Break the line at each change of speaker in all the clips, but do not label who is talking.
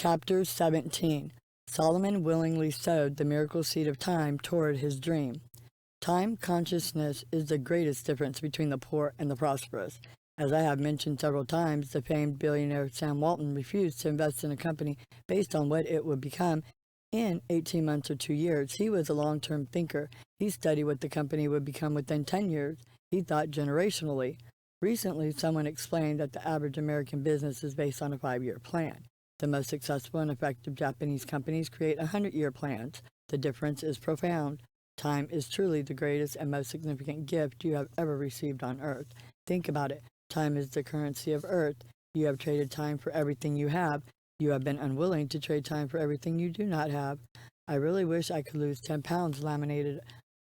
Chapter 17. Solomon willingly sowed the miracle seed of time toward his dream. Time consciousness is the greatest difference between the poor and the prosperous. As I have mentioned several times, the famed billionaire Sam Walton refused to invest in a company based on what it would become in 18 months or 2 years. He was a long-term thinker. He studied what the company would become within 10 years. He thought generationally. Recently, someone explained that the average American business is based on a 5-year plan. The most successful and effective Japanese companies create 100-year plans. The difference is profound. Time is truly the greatest and most significant gift you have ever received on earth. Think about it. Time is the currency of earth. You have traded time for everything you have. You have been unwilling to trade time for everything you do not have. I really wish I could lose 10 pounds, laminated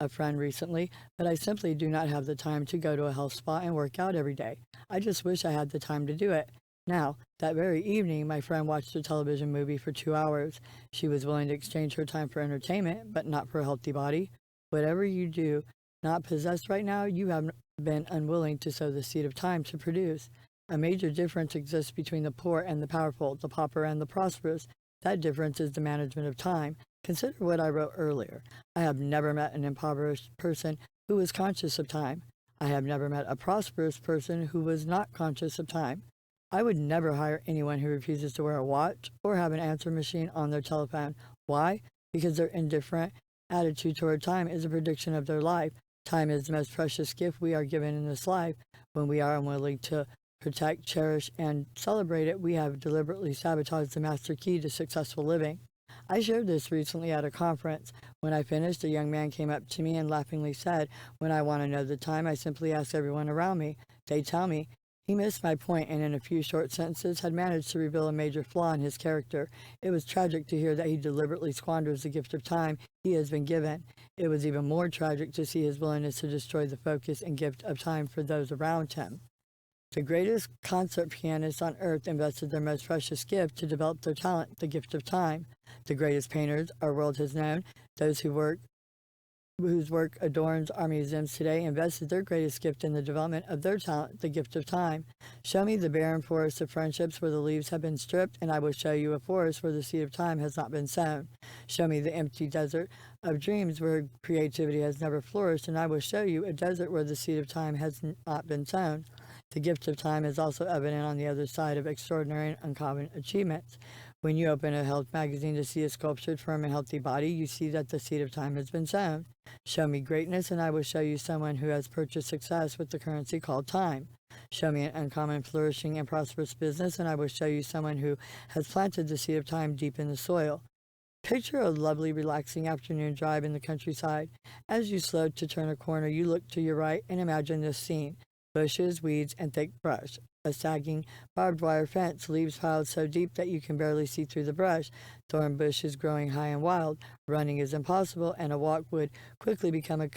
a friend recently, but I simply do not have the time to go to a health spa and work out every day. I just wish I had the time to do it. Now, that very evening, my friend watched a television movie for 2 hours. She was willing to exchange her time for entertainment, but not for a healthy body. Whatever you do not possess right now, you have been unwilling to sow the seed of time to produce. A major difference exists between the poor and the powerful, the pauper and the prosperous. That difference is the management of time. Consider what I wrote earlier. I have never met an impoverished person who was conscious of time. I have never met a prosperous person who was not conscious of time. I would never hire anyone who refuses to wear a watch or have an answer machine on their telephone. Why? Because their indifferent attitude toward time is a prediction of their life. Time is the most precious gift we are given in this life. When we are unwilling to protect, cherish, and celebrate it, we have deliberately sabotaged the master key to successful living. I shared this recently at a conference. When I finished, a young man came up to me and laughingly said, "When I want to know the time, I simply ask everyone around me. They tell me." He missed my point and in a few short sentences had managed to reveal a major flaw in his character. It was tragic to hear that he deliberately squanders the gift of time he has been given. It was even more tragic to see his willingness to destroy the focus and gift of time for those around him. The greatest concert pianists on earth invested their most precious gift to develop their talent, the gift of time. The greatest painters our world has known, those whose work adorns our museums today, invested their greatest gift in the development of their talent, the gift of time. Show me the barren forest of friendships where the leaves have been stripped, and I will show you a forest where the seed of time has not been sown. Show me the empty desert of dreams where creativity has never flourished, and I will show you a desert where the seed of time has not been sown. The gift of time is also evident on the other side of extraordinary and uncommon achievements. When you open a health magazine to see a sculptured, firm, and healthy body, you see that the seed of time has been sown. Show me greatness, and I will show you someone who has purchased success with the currency called time. Show me an uncommon, flourishing, and prosperous business, and I will show you someone who has planted the seed of time deep in the soil. Picture a lovely, relaxing afternoon drive in the countryside. As you slow to turn a corner, you look to your right and imagine this scene. Bushes, weeds, and thick brush. A sagging barbed wire fence, leaves piled so deep that you can barely see through the brush. Thorn bushes growing high and wild. Running is impossible, and a walk would quickly become a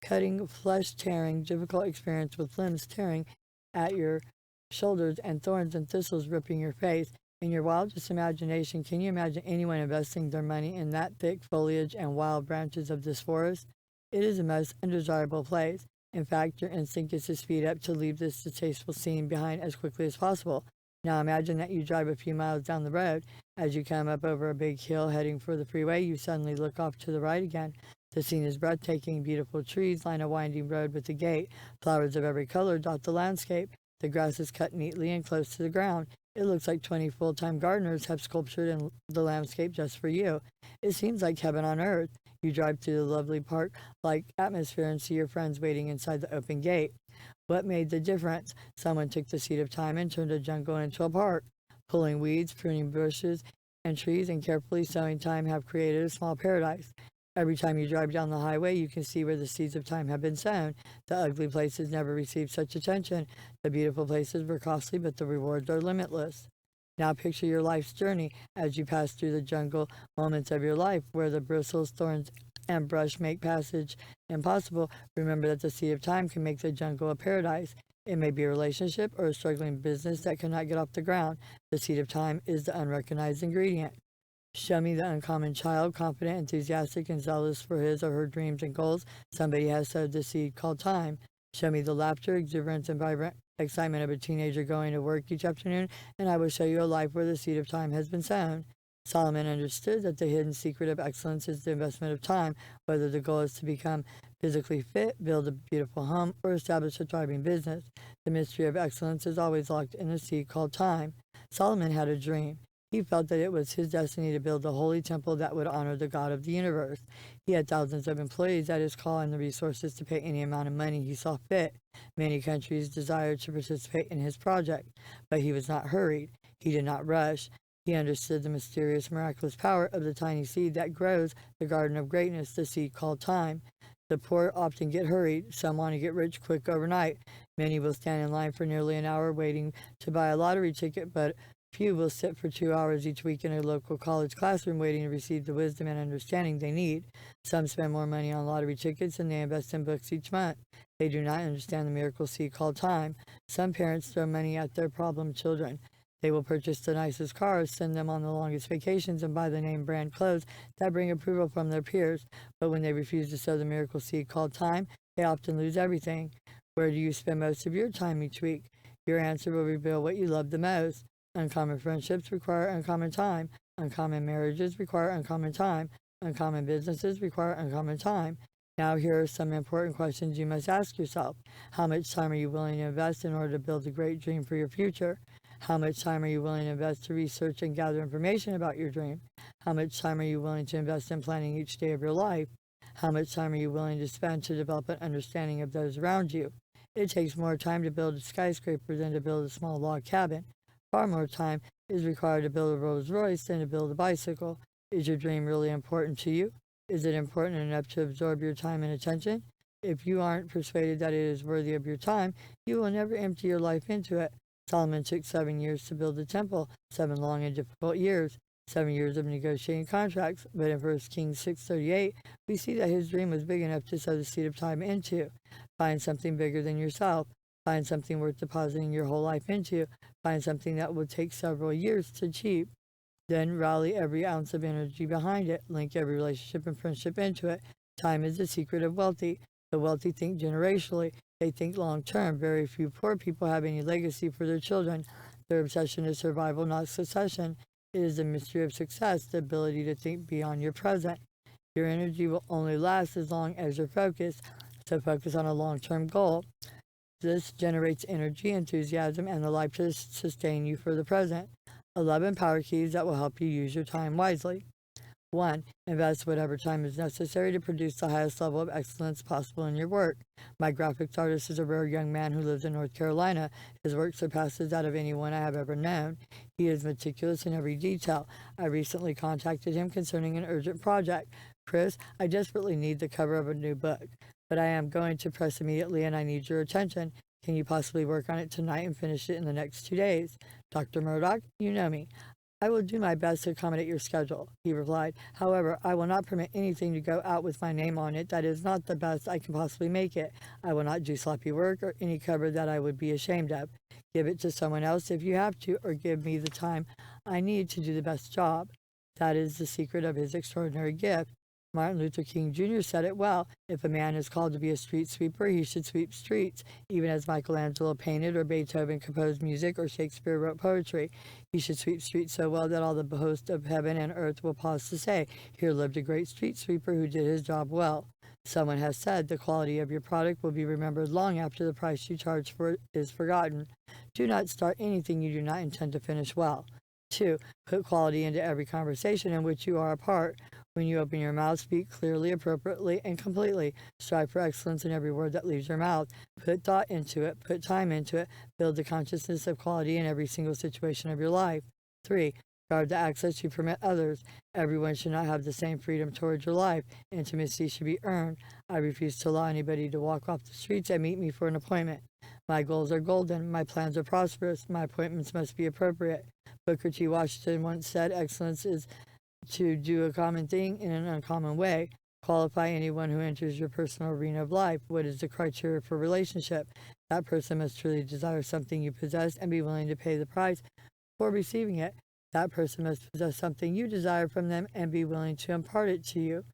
cutting, flesh-tearing, difficult experience with limbs tearing at your shoulders and thorns and thistles ripping your face. In your wildest imagination, can you imagine anyone investing their money in that thick foliage and wild branches of this forest? It is the most undesirable place. In fact, your instinct is to speed up to leave this distasteful scene behind as quickly as possible. Now imagine that you drive a few miles down the road. As you come up over a big hill heading for the freeway, you suddenly look off to the right again. The scene is breathtaking. Beautiful trees line a winding road with a gate. Flowers of every color dot the landscape. The grass is cut neatly and close to the ground. It looks like 20 full-time gardeners have sculptured in the landscape just for you. It seems like heaven on earth. You drive through the lovely park-like atmosphere and see your friends waiting inside the open gate. What made the difference? Someone took the seed of time and turned a jungle into a park. Pulling weeds, pruning bushes and trees, and carefully sowing time have created a small paradise. Every time you drive down the highway, you can see where the seeds of time have been sown. The ugly places never received such attention. The beautiful places were costly, but the rewards are limitless. Now picture your life's journey as you pass through the jungle moments of your life where the bristles, thorns, and brush make passage impossible. Remember that the seed of time can make the jungle a paradise. It may be a relationship or a struggling business that cannot get off the ground. The seed of time is the unrecognized ingredient. Show me the uncommon child, confident, enthusiastic, and zealous for his or her dreams and goals. Somebody has sowed the seed called time. Show me the laughter, exuberance, and vibrant excitement of a teenager going to work each afternoon, and I will show you a life where the seed of time has been sown. Solomon understood that the hidden secret of excellence is the investment of time, whether the goal is to become physically fit, build a beautiful home, or establish a thriving business. The mystery of excellence is always locked in a seed called time. Solomon had a dream. He felt that it was his destiny to build a holy temple that would honor the God of the universe. He had thousands of employees at his call and the resources to pay any amount of money he saw fit. Many countries desired to participate in his project, but he was not hurried. He did not rush. He understood the mysterious, miraculous power of the tiny seed that grows the garden of greatness, the seed called time. The poor often get hurried. Some want to get rich quick overnight. Many will stand in line for nearly an hour waiting to buy a lottery ticket, but few will sit for 2 hours each week in a local college classroom waiting to receive the wisdom and understanding they need. Some spend more money on lottery tickets than they invest in books each month. They do not understand the miracle seed called time. Some parents throw money at their problem children. They will purchase the nicest cars, send them on the longest vacations, and buy the name brand clothes that bring approval from their peers. But when they refuse to sow the miracle seed called time, they often lose everything. Where do you spend most of your time each week? Your answer will reveal what you love the most. Uncommon friendships require uncommon time. Uncommon marriages require uncommon time. Uncommon businesses require uncommon time. Now here are some important questions you must ask yourself. How much time are you willing to invest in order to build a great dream for your future? How much time are you willing to invest to research and gather information about your dream? How much time are you willing to invest in planning each day of your life? How much time are you willing to spend to develop an understanding of those around you? It takes more time to build a skyscraper than to build a small log cabin. Far more time is required to build a Rolls Royce than to build a bicycle. Is your dream really important to you? Is it important enough to absorb your time and attention? If you aren't persuaded that it is worthy of your time, you will never empty your life into it. Solomon took 7 years to build the temple, 7 long and difficult years, 7 years of negotiating contracts. But in 1 Kings 6:38, we see that his dream was big enough to sow the seed of time into. Find something bigger than yourself. Find something worth depositing your whole life into. Find something that will take several years to achieve. Then rally every ounce of energy behind it. Link every relationship and friendship into it. Time is the secret of wealthy. The wealthy think generationally. They think long term. Very few poor people have any legacy for their children. Their obsession is survival, not succession. It is the mystery of success, the ability to think beyond your present. Your energy will only last as long as you're focused. So focus on a long-term goal. This generates energy, enthusiasm, and the life to sustain you for the present. 11 power keys that will help you use your time wisely. 1. Invest whatever time is necessary to produce the highest level of excellence possible in your work. My graphics artist is a rare young man who lives in North Carolina. His work surpasses that of anyone I have ever known. He is meticulous in every detail. I recently contacted him concerning an urgent project. Chris, I desperately need the cover of a new book, but I am going to press immediately and I need your attention. Can you possibly work on it tonight and finish it in the next 2 days? Dr. Murdoch, you know me. I will do my best to accommodate your schedule, he replied. However, I will not permit anything to go out with my name on it that is not the best I can possibly make it. I will not do sloppy work or any cover that I would be ashamed of. Give it to someone else if you have to, or give me the time I need to do the best job. That is the secret of his extraordinary gift. Martin Luther King Jr. said it well. If a man is called to be a street sweeper, he should sweep streets. Even as Michelangelo painted, or Beethoven composed music, or Shakespeare wrote poetry, he should sweep streets so well that all the host of heaven and earth will pause to say, here lived a great street sweeper who did his job well. Someone has said the quality of your product will be remembered long after the price you charge for it is forgotten. Do not start anything you do not intend to finish well. 2. Put quality into every conversation in which you are a part. When you open your mouth, speak clearly, appropriately, and completely. Strive for excellence in every word that leaves your mouth. Put thought into it. Put time into it. Build the consciousness of quality in every single situation of your life. 3. Guard the access you permit others. Everyone should not have the same freedom towards your life. Intimacy should be earned. I refuse to allow anybody to walk off the streets and meet me for an appointment. My goals are golden. My plans are prosperous. My appointments must be appropriate. Booker T. Washington once said, excellence is to do a common thing in an uncommon way. Qualify anyone who enters your personal arena of life. What is the criteria for relationship? That person must truly desire something you possess and be willing to pay the price for receiving it. That person must possess something you desire from them and be willing to impart it to you.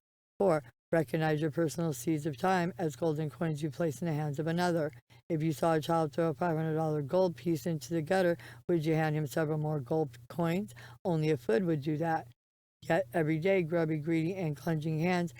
4. Recognize your personal seeds of time as golden coins you place in the hands of another. If you saw a child throw a $500 gold piece into the gutter, would you hand him several more gold coins? Only a foot would do that. Yet every day, grubby, greedy, and clutching hands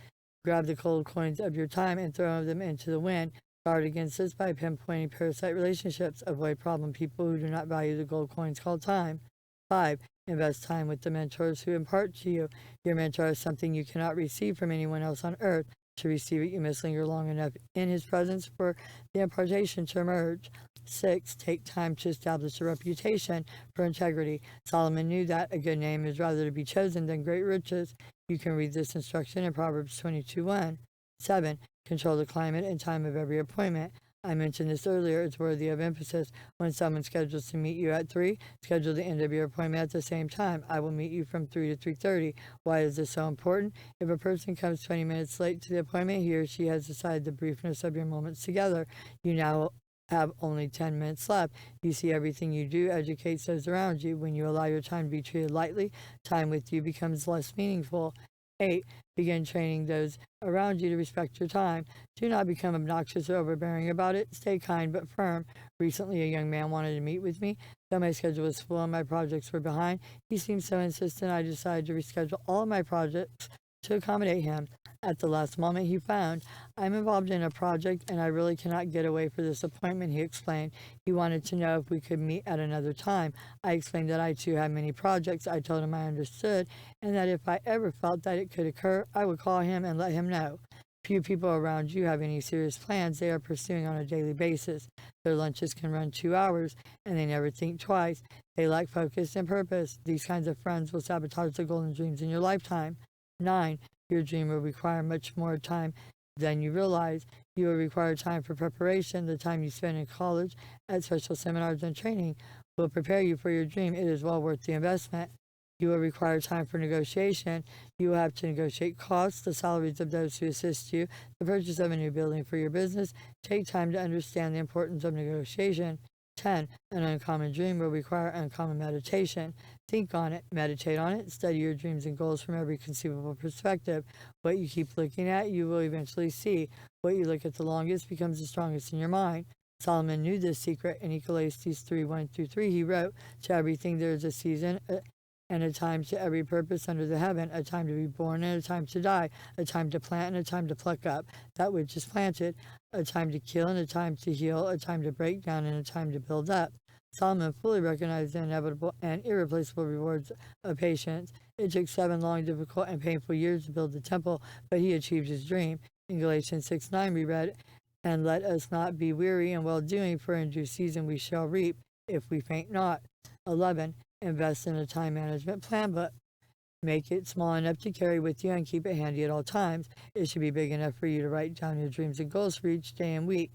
grab the gold coins of your time and throw them into the wind. Guard against this by pinpointing parasite relationships. Avoid problem people who do not value the gold coins called time. 5. Invest time with the mentors who impart to you. Your mentor is something you cannot receive from anyone else on earth. To receive it, you must linger long enough in his presence for the impartation to emerge. 6. Take time to establish a reputation for integrity. Solomon knew that a good name is rather to be chosen than great riches. You can read this instruction in Proverbs 22:1. 7. Control the climate and time of every appointment. I mentioned this earlier. It's worthy of emphasis. When someone schedules to meet you at 3, schedule the end of your appointment at the same time. I will meet you from 3 to 3:30. Why is this so important? If a person comes 20 minutes late to the appointment, he or she has decided the briefness of your moments together. You now have only 10 minutes left. You see, everything you do educates those around you. When you allow your time to be treated lightly, time with you becomes less meaningful. 8. Begin training those around you to respect your time. Do not become obnoxious or overbearing about it. Stay kind but firm. Recently, a young man wanted to meet with me. Though my schedule was full and my projects were behind, he seemed so insistent I decided to reschedule all of my projects to accommodate him. At the last moment, he found, I'm involved in a project and I really cannot get away for this appointment, he explained. He wanted to know if we could meet at another time. I explained that I too had many projects. I told him I understood and that if I ever felt that it could occur, I would call him and let him know. Few people around you have any serious plans they are pursuing on a daily basis. Their lunches can run 2 hours and they never think twice. They lack focus and purpose. These kinds of friends will sabotage the golden dreams in your lifetime. 9. Your dream will require much more time than you realize. You will require time for preparation. The time you spend in college, at special seminars and training will prepare you for your dream. It is well worth the investment. You will require time for negotiation. You will have to negotiate costs, the salaries of those who assist you, the purchase of a new building for your business. Take time to understand the importance of negotiation. 10. An uncommon dream will require uncommon meditation. Think on it, meditate on it, study your dreams and goals from every conceivable perspective. What you keep looking at, you will eventually see. What you look at the longest becomes the strongest in your mind. Solomon knew this secret. In Ecclesiastes 3:1-3, he wrote, To everything there is a season, and a time to every purpose under the heaven, a time to be born and a time to die, a time to plant and a time to pluck up that which is planted, a time to kill and a time to heal, a time to break down and a time to build up. Solomon fully recognized the inevitable and irreplaceable rewards of patience. It took 7 long, difficult, and painful years to build the temple, but he achieved his dream. In Galatians 6:9 we read, And let us not be weary in well-doing, for in due season we shall reap, if we faint not. 11. Invest in a time management plan, but make it small enough to carry with you and keep it handy at all times. It should be big enough for you to write down your dreams and goals for each day and week.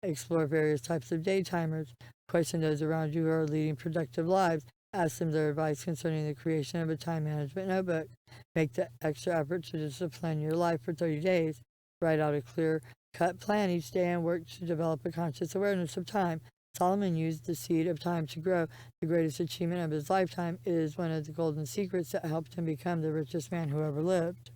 Explore various types of day timers. Question those around you who are leading productive lives. Ask them their advice concerning the creation of a time management notebook. Make the extra effort to discipline your life for 30 days. Write out a clear-cut plan each day and work to develop a conscious awareness of time. Solomon used the seed of time to grow. The greatest achievement of his lifetime is one of the golden secrets that helped him become the richest man who ever lived.